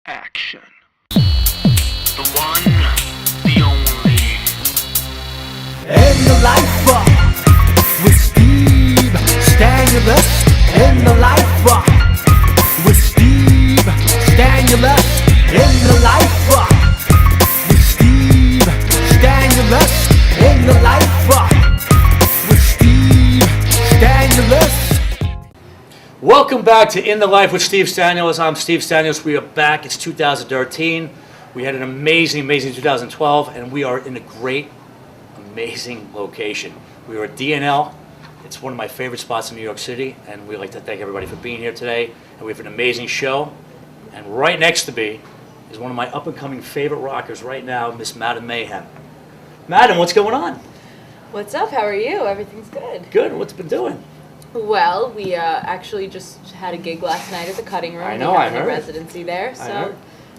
Action. The one, the only. In the life with Steve Stanulis. In the life with Steve Stanulis. In the life with Steve Stanulis. In the life with Steve Stanulis. Welcome back to In the Life with Steve Stanulis. I'm Steve Stanulis. We are back. It's 2013. We had an amazing 2012, and we are in a great, amazing location. We are at DNL. It's one of my favorite spots in New York City, and we'd like to thank everybody for being here today. And we have an amazing show. And right next to me is one of my up-and-coming favorite rockers right now, Miss Madame Mayhem. Madam, what's going on? What's up? How are you? Everything's good. Good. What's been doing? Well, we actually just had a gig last night at the Cutting Room. I know, we I had a heard. residency there. So I heard.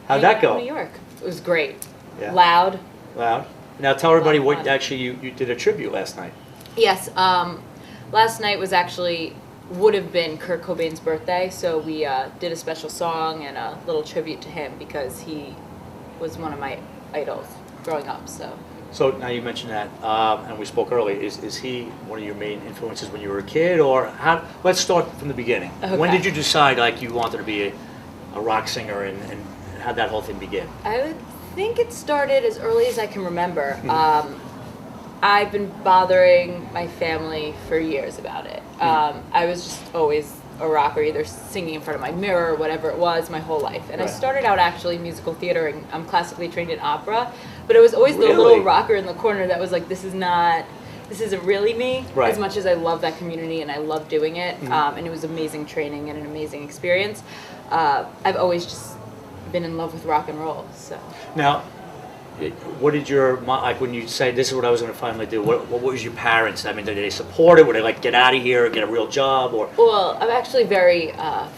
How'd that go? New York. It was great. Yeah. Loud. Loud. Now tell everybody what Fun. actually you did a tribute last night. Yes. Last night was actually would have been Kurt Cobain's birthday, so we did a special song and a little tribute to him because he was one of my idols growing up. So now you mentioned that, and we spoke earlier. Is he one of your main influences when you were a kid, or how? Let's start from the beginning. Okay. When did you decide like you wanted to be a rock singer, and how did that whole thing begin? I would think it started as early as I can remember. I've been bothering my family for years about it. I was just always a rocker, either singing in front of my mirror or whatever it was, my whole life. And Right. I started out actually musical theater, and I'm classically trained in opera, but it was always the Really? little rocker in the corner that was like, this isn't really me, Right. as much as I love that community and I love doing it. And it was amazing training and an amazing experience. I've always just been in love with rock and roll, so. Now, what did your like when you say this is what I was going to finally do? What was your parents? I mean, did they support it? Were they like get out of here, get a real job, or? Well, I'm actually very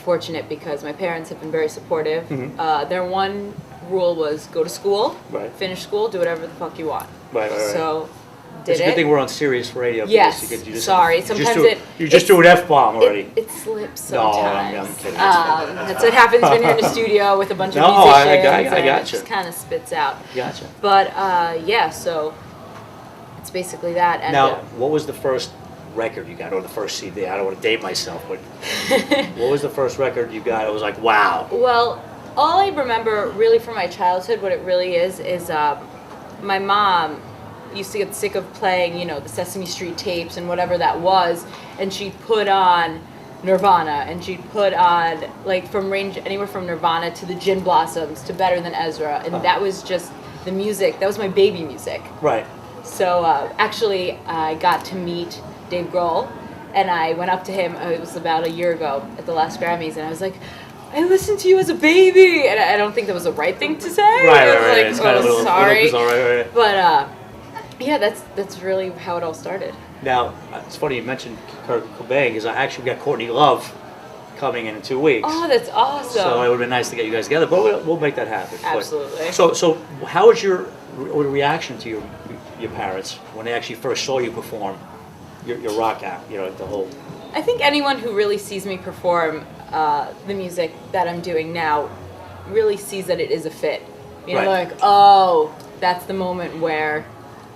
fortunate because my parents have been very supportive. Their one rule was go to school, Right. finish school, do whatever the fuck you want. Right. So, did It's a it. good thing we're on Sirius Radio. because Yes. you just, Sorry. You just Sometimes do, you just do an F-bomb already. It slips No, sometimes. I'm kidding. That's what happens when you're in a studio with a bunch of No, I musicians. got and you. It just kind of spits out. Gotcha. But yeah, so it's basically that. And Now, what was the first record you got, or the first CD? I don't want to date myself, but what was the first record you got? It was like, wow. well, all I remember really from my childhood, what it really is my mom used to get sick of playing, the Sesame Street tapes and whatever that was, and she'd put on Nirvana, and she'd put on like anywhere from Nirvana to the Gin Blossoms to Better Than Ezra, and that was just the music. That was my baby music. Right. So actually, I got to meet Dave Grohl, and I went up to him. It was about a year ago at the last Grammys, and I was like, "I listened to you as a baby," and I don't think that was the right thing to say. Right. I was like, It's kind of a little sorry. bizarre, right. But yeah, that's really how it all started. Now, it's funny you mentioned Kurt Cobain, because I actually got Courtney Love coming in 2 weeks. Oh, that's awesome. So it would have been nice to get you guys together, but we'll make that happen. But- Absolutely. So how was your reaction to your parents when they actually first saw you perform your rock act? The whole. I think anyone who really sees me perform the music that I'm doing now really sees that it is a fit. Right. Like, oh, that's the moment where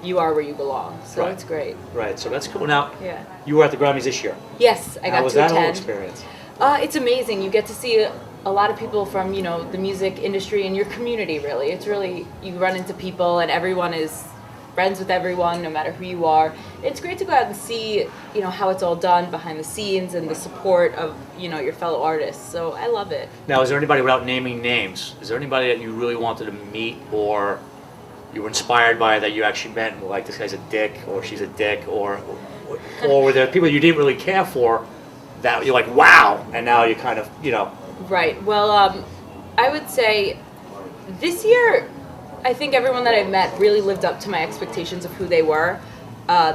you are where you belong. So Right. it's great. Right. So that's cool. Now, Yeah. you were at the Grammys this year. Yes, I How got was to that whole attend. experience? It's amazing. You get to see a lot of people from, the music industry and your community, really. It's really, you run into people and everyone is friends with everyone, no matter who you are. It's great to go out and see, how it's all done behind the scenes and the support of, your fellow artists. So I love it. Now, is there anybody, without naming names, is there anybody that you really wanted to meet, or you were inspired by that you actually met, like this guy's a dick, or she's a dick, or were there people you didn't really care for that you're like, wow, and now you kind of, Right. Well, I would say this year, I think everyone that I've met really lived up to my expectations of who they were.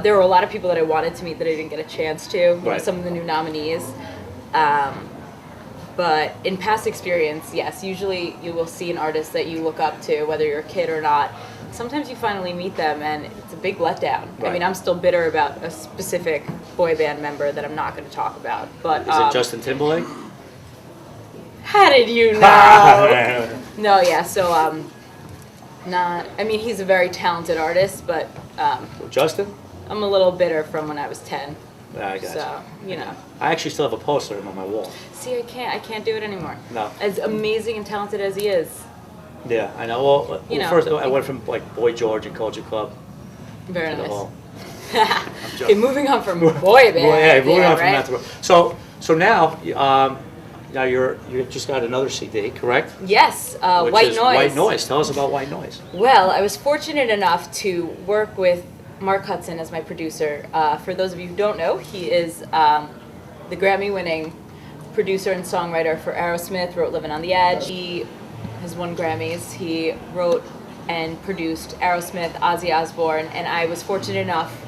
There were a lot of people that I wanted to meet that I didn't get a chance to, Right. some of the new nominees. But in past experience, yes, usually you will see an artist that you look up to, whether you're a kid or not. Sometimes you finally meet them, and it's a big letdown. I Right. mean, I'm still bitter about a specific boy band member that I'm not going to talk about. But is it Justin Timberlake? how did you know? No, yeah. So I mean, he's a very talented artist, but Justin? I'm a little bitter from when I was 10. Yeah, I got So you know. I actually still have a poster of him on my wall. See, I can't do it anymore. No. As amazing and talented as he is. Yeah, I know. Well, You know. first I went from like Boy George and Culture Club Very to the nice. whole. Okay, moving on from boy band. Yeah, moving on from right? that. So now, now you just got another CD, correct? Yes, Which White is Noise. White Noise. Tell us about White Noise. Well, I was fortunate enough to work with Mark Hudson as my producer. For those of you who don't know, he is the Grammy-winning producer and songwriter for Aerosmith, wrote Living on the Edge. He has won Grammys. He wrote and produced Aerosmith, Ozzy Osbourne, and I was fortunate enough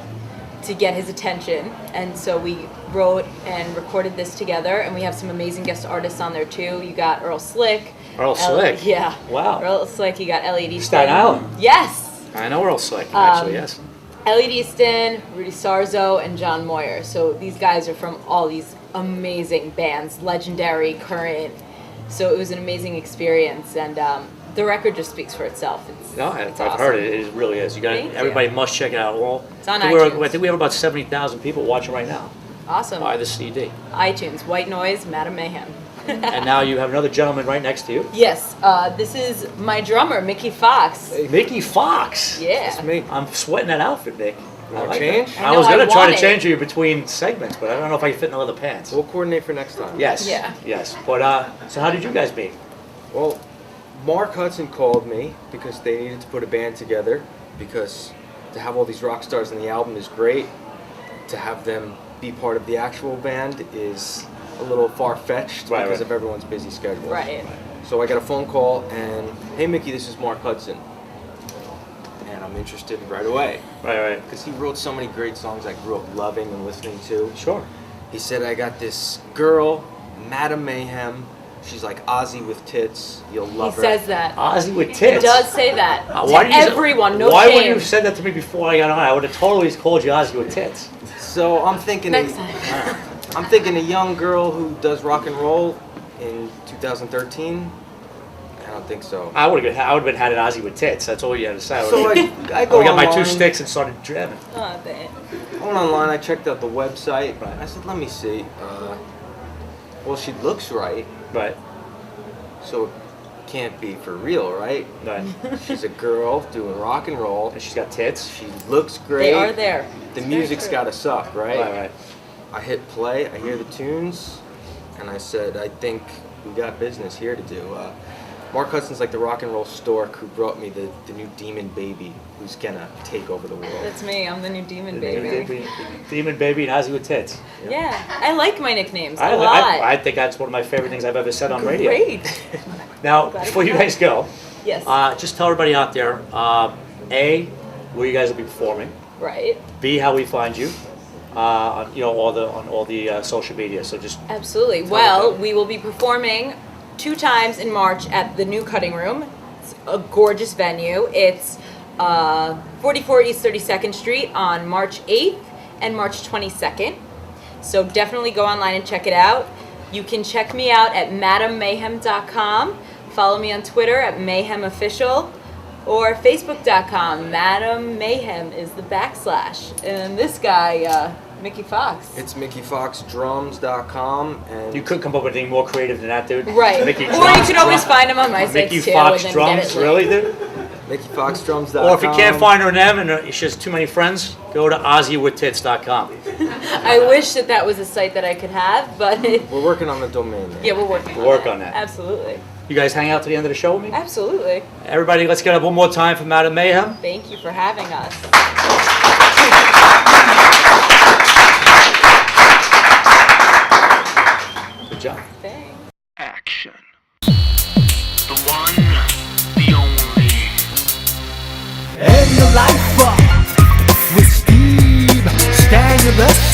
to get his attention. And so we wrote and recorded this together, and we have some amazing guest artists on there too. You got Earl Slick. Earl Slick? Yeah. Wow. Earl Slick, you got Elliot Easton. Staten Island. Yes. I know Earl Slick, actually, yes. Elliot Easton, Rudy Sarzo, and John Moyer. So these guys are from all these amazing bands, legendary, current. So it was an amazing experience, and the record just speaks for itself. I've awesome. heard it. It really is. Thank you. Everybody must check it out. Well, It's on I think iTunes. I think we have about 70,000 people watching right now. Awesome. Buy the CD. iTunes, White Noise, Madame Mayhem. And now you have another gentleman right next to you. Yes, this is my drummer, Mickey Fox. Mickey Fox. Yeah. That's me. I'm sweating that outfit, Nick. Want like to change? that. I I know, was I going to try want to it. change you between segments, but I don't know if I can fit in the leather pants. We'll coordinate for next time. Yes. Yeah. Yes. But so how did you guys meet? Well, Mark Hudson called me because they needed to put a band together, because to have all these rock stars in the album is great. To have them be part of the actual band is a little far-fetched Right, because right. of everyone's busy schedule. Right. So I got a phone call and, hey Mickey, this is Mark Hudson. And I'm interested right away. Right. Because he wrote so many great songs I grew up loving and listening to. Sure. He said, I got this girl, Madame Mayhem. She's like Ozzy with tits. You'll He love her. says that. Ozzy with He tits. does say that. Why to did you say- everyone, no Why shame. wouldn't you have said that to me before I got on? I would have totally called you Ozzy with tits. So I'm thinking, Next time. I'm thinking a young girl who does rock and roll in 2013. I don't think so. I would have been had an Ozzy with tits. That's all you had to say. So I go I got my online. 2 sticks and started jamming. Oh, damn. I went online. I checked out the website. Right. I said, let me see. Well, she looks right, Right. so it can't be for real, right? Right. She's a girl doing rock and roll. And she's got tits. She looks great. They are there. The It's very music's true. gotta suck, right? Right. I hit play, I hear the tunes, and I said, I think we got business here to do. Mark Hudson's like the rock and roll stork who brought me the new Demon Baby who's gonna take over the world. That's me. I'm the new demon baby. Demon Baby and Ozzy with tits. Yeah, I like my nicknames a I, lot. I think that's one of my favorite things I've ever said on radio. Great. Now, Glad before you you guys go, Yes. just tell everybody out there, A, where you guys will be performing. Right. B, how we find you. On all the social media. So just Absolutely. Tell Well, them. we will be performing 2 times in March at the new Cutting Room. It's a gorgeous venue. It's 44 East 32nd Street on March 8th and March 22nd. So definitely go online and check it out. You can check me out at madamemayhem.com. Follow me on Twitter at mayhemofficial. Or facebook.com. Madame Mayhem is the /. And this guy, Mickey Fox. It's MickeyFoxDrums.com, and you couldn't come up with anything more creative than that, dude. Right. Mickey Or you Drums, can always Drum- find him on my sites Mickey too. Fox and then Drums, get it really, linked. dude? MickeyFoxDrums.com. Or if you can't find her in them and she has too many friends, go to OzzyWithTits.com. I wish that was a site that I could have, but We're working on the domain name. yeah, we're working We'll work on that. Absolutely. You guys hang out to the end of the show with me? Absolutely. Everybody, let's get up one more time for Madame Mayhem. Thank you for having us. Good job. Thanks. Action. The one, the only. And your life with Steve Stanulis.